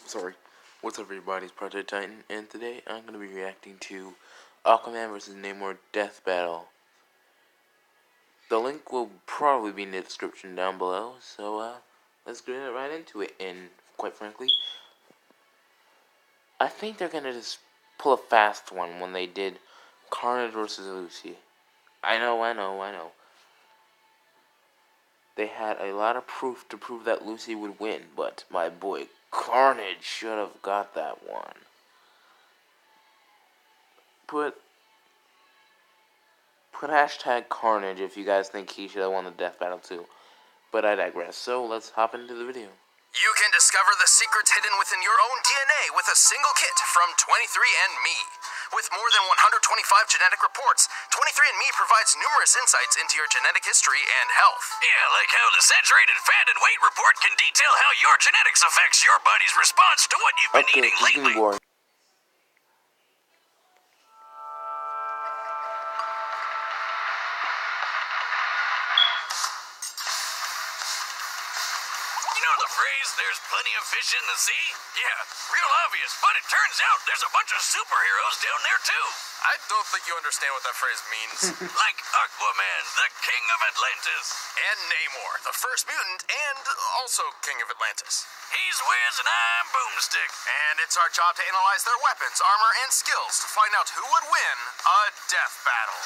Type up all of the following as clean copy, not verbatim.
Sorry. What's up, everybody? It's Project Titan, and today I'm going to be reacting to Aquaman vs. Namor Death Battle. The link will probably be in the description down below, so let's get right into it. And quite frankly, I think they're going to just pull a fast one when they did Carnage vs. Lucy. I know. They had a lot of proof to prove that Lucy would win, but my boy Carnage should have got that one. Put hashtag Carnage if you guys think he should have won the death battle too. But I digress. So let's hop into the video. You can discover the secrets hidden within your own DNA with a single kit from 23andMe. With more than 125 genetic reports, 23andMe provides numerous insights into your genetic history and health. Yeah, like how the saturated fat and weight report can detail how your genetics affects your body's response to what you've been eating lately. Boring. You know the phrase, there's plenty of fish in the sea? Yeah, real obvious, but it turns out there's a bunch of superheroes down there too. I don't think you understand what that phrase means. Like Aquaman, the king of Atlantis. And Namor, the first mutant and also king of Atlantis. He's Wiz and I'm Boomstick. And it's our job to analyze their weapons, armor, and skills to find out who would win a death battle.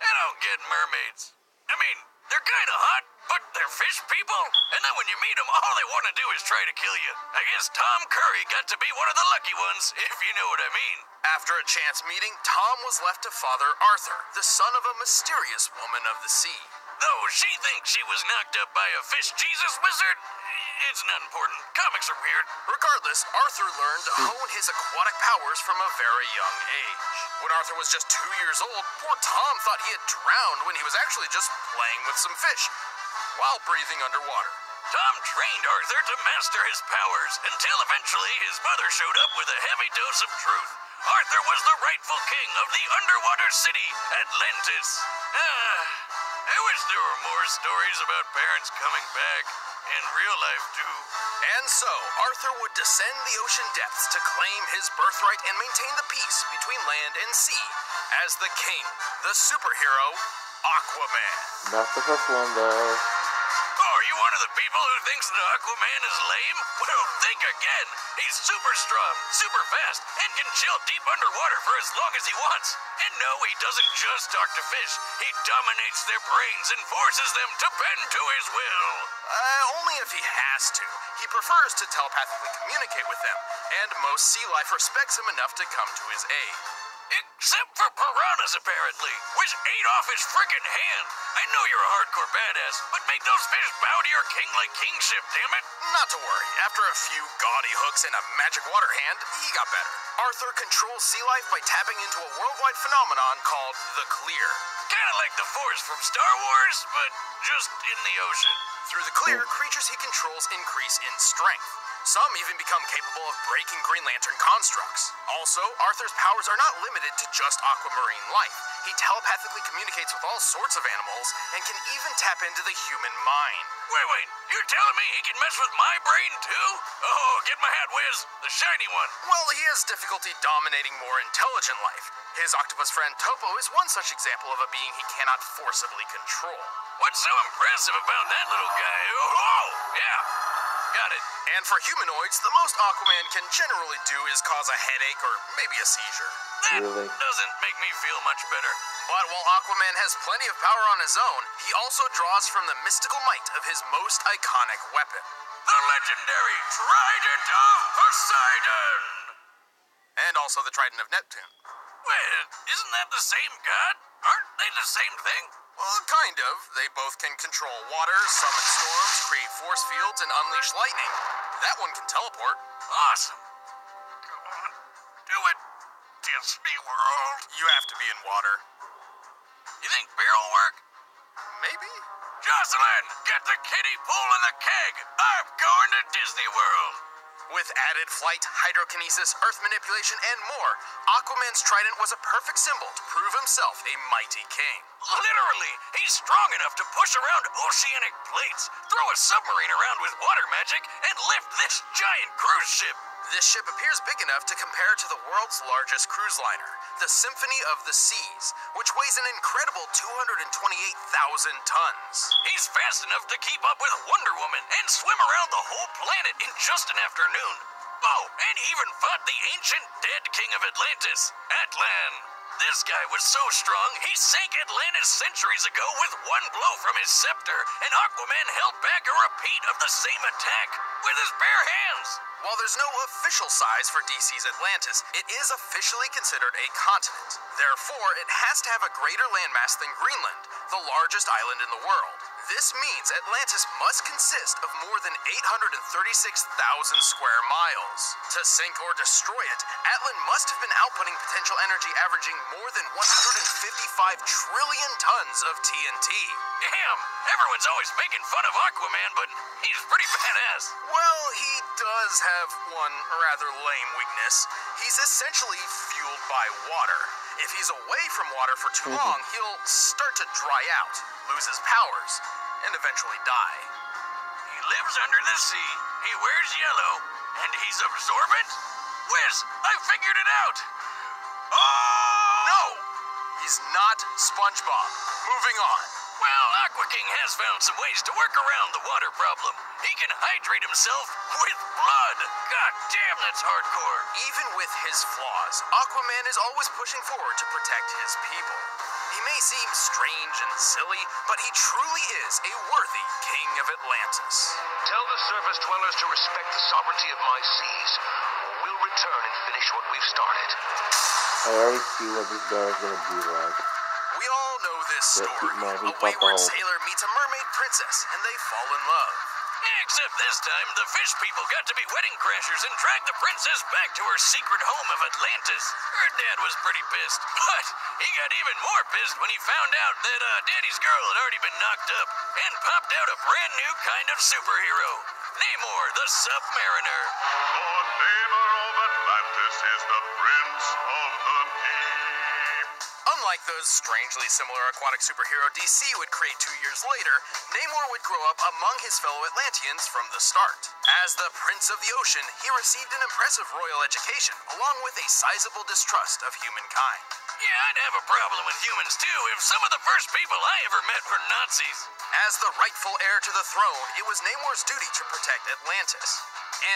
I don't get mermaids. I mean, they're kinda hot, but they're fish people. And then when you meet them, all they want to do is try to kill you. I guess Tom Curry got to be one of the lucky ones, if you know what I mean. After a chance meeting, Tom was left to father Arthur, the son of a mysterious woman of the sea. Though she thinks she was knocked up by a fish Jesus wizard, it's not important. Comics are weird. Regardless, Arthur learned to hone his aquatic powers from a very young age. When Arthur was just 2 years old, poor Tom thought he had drowned when he was actually just playing with some fish while breathing underwater. Tom trained Arthur to master his powers until eventually his mother showed up with a heavy dose of truth. Arthur was the rightful king of the underwater city, Atlantis. I wish there were more stories about parents coming back in real life too. And so, Arthur would descend the ocean depths to claim his birthright and maintain the peace between land and sea as the king, the superhero, Aquaman. Not the first one though. Oh, are you one of the people who thinks that Aquaman is lame? Well, think again. He's super strong, super fast, and can chill deep underwater for as long as he wants. And no, he doesn't just talk to fish. He dominates their brains and forces them to bend to his will. Only if he has to. He prefers to telepathically communicate with them, and most sea life respects him enough to come to his aid. Except for piranhas, apparently, which ate off his frickin' hand. I know you're a hardcore badass, but make those fish bow to your kingly kingship, damn it. Not to worry, after a few gaudy hooks and a magic water hand, he got better. Arthur controls sea life by tapping into a worldwide phenomenon called the Clear. Kinda like the Force from Star Wars, but just in the ocean. Through the Clear, creatures he controls increase in strength. Some even become capable of breaking Green Lantern constructs. Also, Arthur's powers are not limited to just aquamarine life. He telepathically communicates with all sorts of animals and can even tap into the human mind. Wait, you're telling me he can mess with my brain too? Oh, get my hat, Wiz, the shiny one. Well, he has difficulty dominating more intelligent life. His octopus friend Topo is one such example of a being he cannot forcibly control. What's so impressive about that little guy? Oh, yeah. Got it. And for humanoids, the most Aquaman can generally do is cause a headache or maybe a seizure. That Really? doesn't make me feel much better. But while Aquaman has plenty of power on his own, he also draws from the mystical might of his most iconic weapon. The legendary Trident of Poseidon! And also the Trident of Neptune. Wait, isn't that the same god? Aren't they the same thing? Well, kind of. They both can control water, summon storms, create force fields, and unleash lightning. That one can teleport. Awesome. Come on, do it. Disney World. You have to be in water. You think beer will work? Maybe? Jocelyn, get the kiddie pool and the keg. I'm going to Disney World. With added flight, hydrokinesis, earth manipulation, and more, Aquaman's trident was a perfect symbol to prove himself a mighty king. Literally, he's strong enough to push around oceanic plates, throw a submarine around with water magic, and lift this giant cruise ship. This ship appears big enough to compare to the world's largest cruise liner, the Symphony of the Seas, which weighs an incredible 228,000 tons. He's fast enough to keep up with Wonder Woman and swim around the whole planet in just an afternoon. Oh, and he even fought the ancient dead king of Atlantis, Atlan. This guy was so strong, he sank Atlantis centuries ago with one blow from his scepter, and Aquaman held back a repeat of the same attack with his bare hands. While there's no official size for DC's Atlantis, it is officially considered a continent. Therefore, it has to have a greater landmass than Greenland, the largest island in the world. This means Atlantis must consist of more than 836,000 square miles. To sink or destroy it, Atlan must have been outputting potential energy averaging more than 155 trillion tons of TNT. Damn, everyone's always making fun of Aquaman, but he's pretty badass. Well, he does have one rather lame weakness. He's essentially fueled by water. If he's away from water for too long, he'll start to dry out, lose his powers, and eventually die. He lives under the sea, he wears yellow, and he's absorbent? Whiz, I figured it out! Oh! No! He's not SpongeBob. Moving on. Well, Aqua King has found some ways to work around the water problem. He can hydrate himself with blood. God damn, that's hardcore. Even with his flaws, Aquaman is always pushing forward to protect his people. He may seem strange and silly, but he truly is a worthy king of Atlantis. Tell the surface dwellers to respect the sovereignty of my seas, or we'll return and finish what we've started. I already see what this guy is gonna be like. We all know this story. Man, A wayward sailor meets a mermaid princess, and they fall in love. Except this time, the fish people got to be wedding crashers and dragged the princess back to her secret home of Atlantis. Her dad was pretty pissed, but he got even more pissed when he found out that Daddy's girl had already been knocked up and popped out a brand new kind of superhero, Namor the Submariner. For Namor of Atlantis is the Prince of the Deep. Unlike those strangely similar aquatic superhero DC would create 2 years later, Namor would grow up among his fellow Atlanteans from the start. As the Prince of the Ocean, he received an impressive royal education, along with a sizable distrust of humankind. Yeah, I'd have a problem with humans too if some of the first people I ever met were Nazis. As the rightful heir to the throne, it was Namor's duty to protect Atlantis.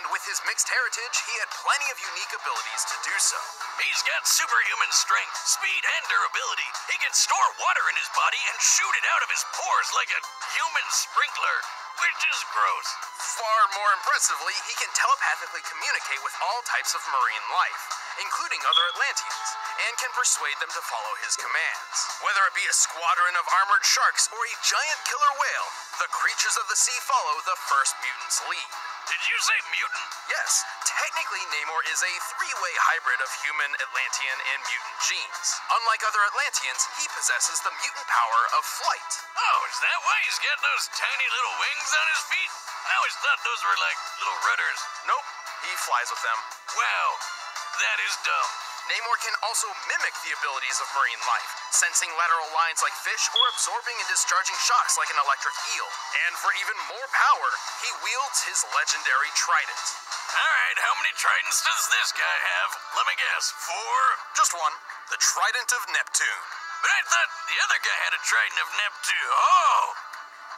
And with his mixed heritage, he had plenty of unique abilities to do so. He's got superhuman strength, speed, and durability. He can store water in his body and shoot it out of his pores like a human sprinkler, which is gross. Far more impressively, he can telepathically communicate with all types of marine life, including other Atlanteans, and can persuade them to follow his commands. Whether it be a squadron of armored sharks or a giant killer whale, the creatures of the sea follow the first mutant's lead. Did you say mutant? Yes, technically Namor is a three-way hybrid of human, Atlantean, and mutant genes. Unlike other Atlanteans, he possesses the mutant power of flight. Oh, is that why he's got those tiny little wings on his feet? I always thought those were like little rudders. Nope, he flies with them. Wow, that is dumb. Namor can also mimic the abilities of marine life, sensing lateral lines like fish or absorbing and discharging shocks like an electric eel. And for even more power, he wields his legendary trident. Alright, how many tridents does this guy have? Let me guess, 4? Just one, the Trident of Neptune. But I thought the other guy had a trident of Neptune. Oh!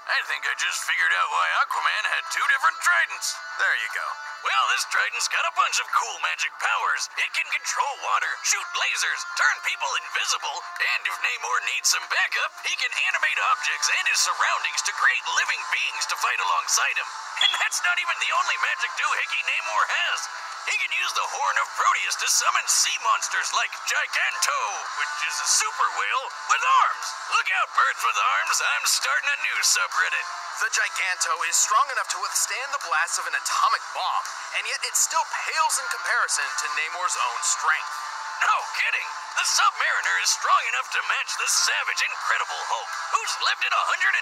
I think I just figured out why Aquaman had 2 different tridents. There you go. Well, this trident's got a bunch of cool magic powers. It can control water, shoot lasers, turn people invisible, and if Namor needs some backup, he can animate objects and his surroundings to create living beings to fight alongside him. And that's not even the only magic doohickey Namor has. He can use the horn of Proteus to summon sea monsters like Giganto, which is a super whale with arms. Look out, birds with arms, I'm starting a new subreddit. The Giganto is strong enough to withstand the blasts of an atomic bomb, and yet it still pales in comparison to Namor's own strength. No kidding. The Submariner is strong enough to match the savage Incredible Hulk, who's lifted 150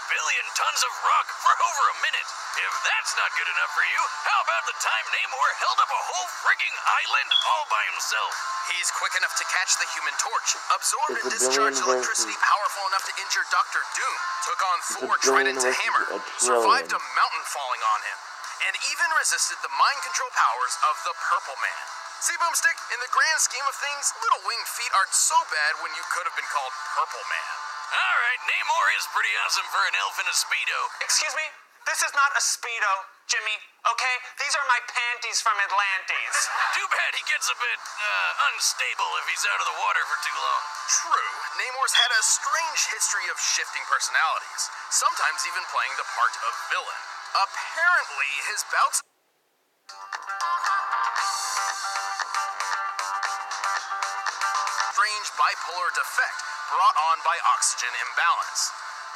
billion tons of rock for over a minute. If that's not good enough for you, how about the time Namor held up a whole frigging island all by himself? He's quick enough to catch the Human Torch, absorb It's and a discharge billion electricity versus- powerful enough to injure Dr. Doom, took on It's a Thor billion Trident to versus hammer, a survived a trillion. mountain falling on him, and even resisted the mind control powers of the Purple Man. See, Boomstick, in the grand scheme of things, little winged feet aren't so bad when you could have been called Purple Man. Alright, Namor is pretty awesome for an elf in a Speedo. Excuse me? This is not a Speedo, Jimmy, okay? These are my panties from Atlantis. Too bad he gets a bit, unstable if he's out of the water for too long. True, Namor's had a strange history of shifting personalities, sometimes even playing the part of villain. Apparently, his bouts... strange bipolar defect brought on by oxygen imbalance,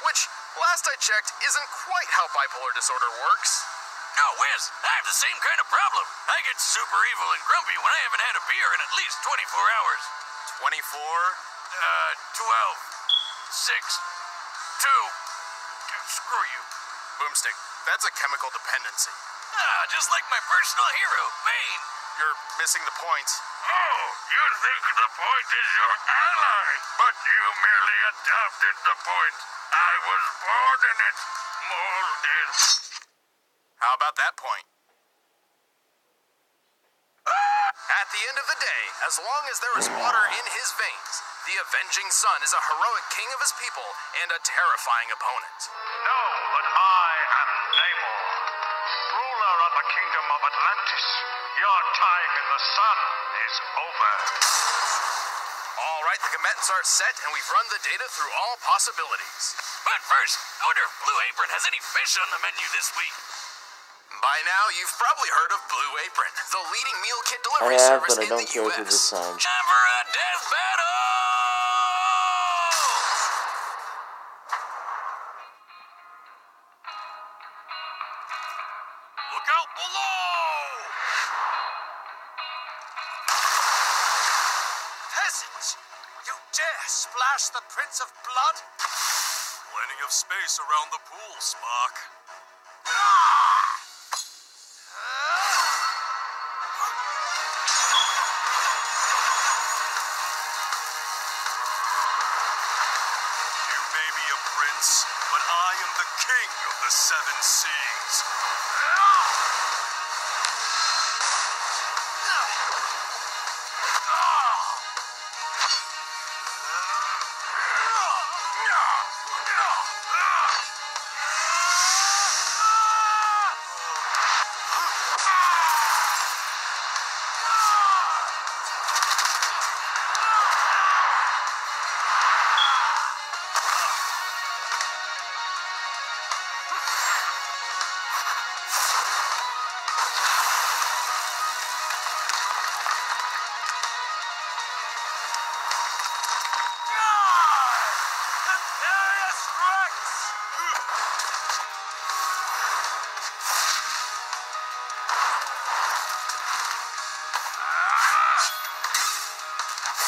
which, last I checked, isn't quite how bipolar disorder works. No, Wiz, I have the same kind of problem. I get super evil and grumpy when I haven't had a beer in at least 24 hours. 24? 12, 6, 2. Screw you. Boomstick, that's a chemical dependency. Just like my personal hero, Bane. You're missing the point. Oh, you think the point is your ally, but you merely adopted the point. I was born in it, molded. How about that point? At the end of the day, as long as there is water in his veins, the Avenging Sun is a heroic king of his people and a terrifying opponent. Know that I am Namor, ruler of the kingdom of Atlantis. Your time in the sun is over. All right, the combatants are set, and we've run the data through all possibilities. But first, I wonder if Blue Apron has any fish on the menu this week. By now, you've probably heard of Blue Apron, the leading meal kit I delivery have, service but I in don't the care for U.S. this time. Time for a death battle! Look out below! Peasant! You dare splash the Prince of Blood? Plenty of space around the pool, Spock. You may be a prince, but I am the king of the seven seas.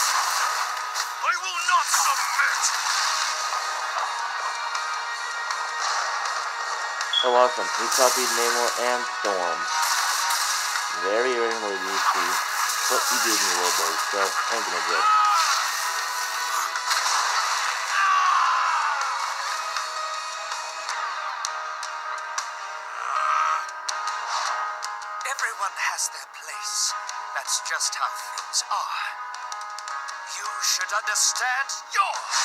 I will not submit! Oh, awesome. He copied Namor and Storm. Very original of you two. But he gave me Robo, so I'm gonna judge. Everyone has their place. That's just how things are. You should understand yours.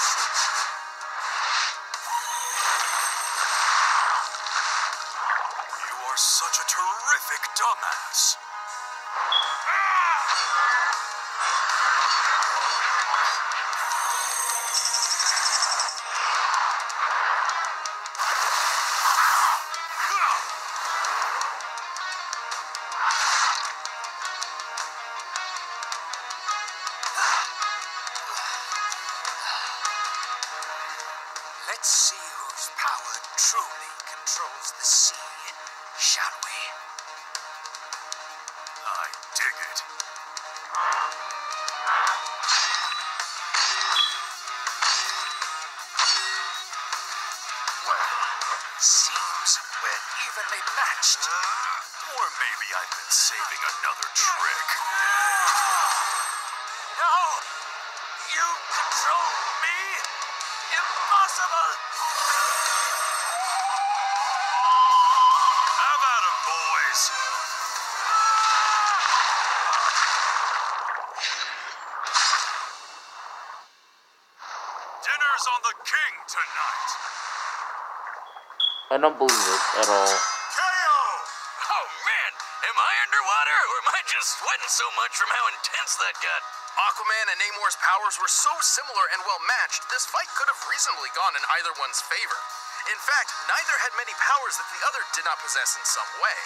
You are such a terrific dumbass. Let's see whose power truly controls the sea, shall we? I dig it. seems we're evenly matched. Or maybe I've been saving another trick. No! You control me? Impossible! Have at 'em, boys. Dinner's on the king tonight. I don't believe it at all. KO! Oh man, am I underwater or am I just sweating so much from how intense that got? Aquaman and Namor's powers were so similar and well matched, this fight could have reasonably gone in either one's favor. In fact, neither had many powers that the other did not possess in some way.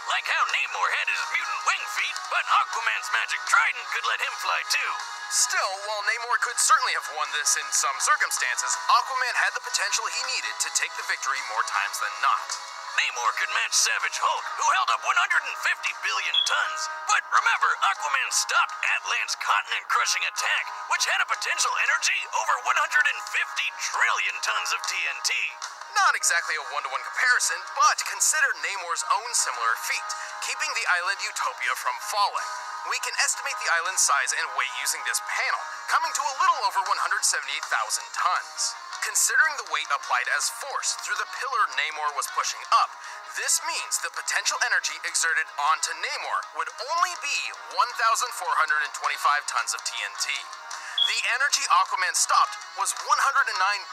Like how Namor had his mutant wing feet, but Aquaman's magic trident could let him fly too. Still, while Namor could certainly have won this in some circumstances, Aquaman had the potential he needed to take the victory more times than not. Namor could match Savage Hulk, who held up 150 billion tons. But remember, Aquaman stopped Atlan's continent-crushing attack, which had a potential energy over 150 trillion tons of TNT. Not exactly a one-to-one comparison, but consider Namor's own similar feat, keeping the island Utopia from falling. We can estimate the island's size and weight using this panel, coming to a little over 178,000 tons. Considering the weight applied as force through the pillar Namor was pushing up, this means the potential energy exerted onto Namor would only be 1,425 tons of TNT. The energy Aquaman stopped was 109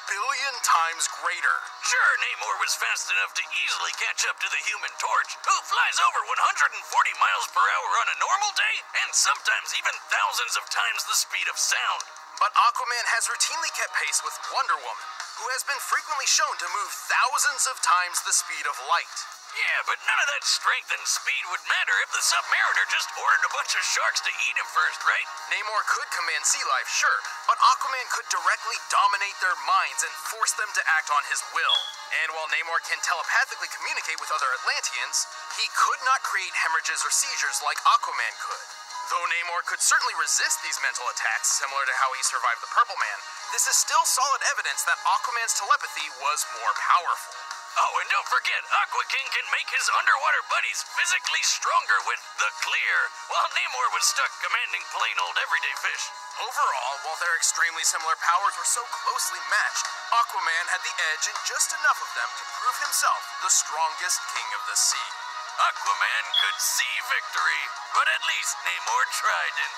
billion times greater. Sure, Namor was fast enough to easily catch up to the Human Torch, who flies over 140 miles per hour on a normal day, and sometimes even thousands of times the speed of sound. But Aquaman has routinely kept pace with Wonder Woman, who has been frequently shown to move thousands of times the speed of light. Yeah, but none of that strength and speed would matter if the Submariner just ordered a bunch of sharks to eat him first, right? Namor could command sea life, sure, but Aquaman could directly dominate their minds and force them to act on his will. And while Namor can telepathically communicate with other Atlanteans, he could not create hemorrhages or seizures like Aquaman could. Though Namor could certainly resist these mental attacks, similar to how he survived the Purple Man, this is still solid evidence that Aquaman's telepathy was more powerful. Oh, and don't forget, Aqua King can make his underwater buddies physically stronger with the clear, while Namor was stuck commanding plain old everyday fish. Overall, while their extremely similar powers were so closely matched, Aquaman had the edge in just enough of them to prove himself the strongest king of the sea. Aquaman could see victory, but at least Namor trident.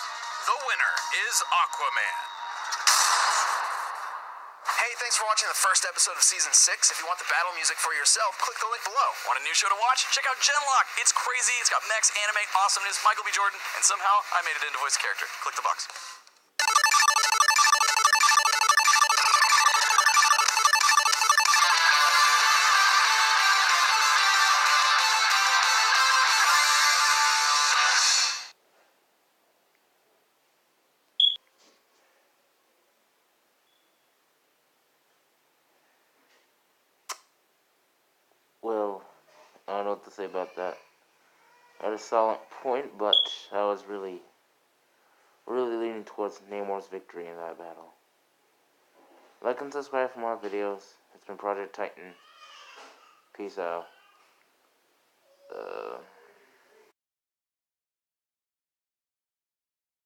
The winner is Aquaman. Hey, thanks for watching the first episode of Season 6. If you want the battle music for yourself, click the link below. Want a new show to watch? Check out Genlock. It's crazy. It's got mechs, anime, awesomeness, Michael B. Jordan, and somehow I made it into voice character. Click the box. Well, I don't know what to say about that. At a solid point, but I was really leaning towards Namor's victory in that battle. Like and subscribe for more videos. It's been Project Titan. Peace out.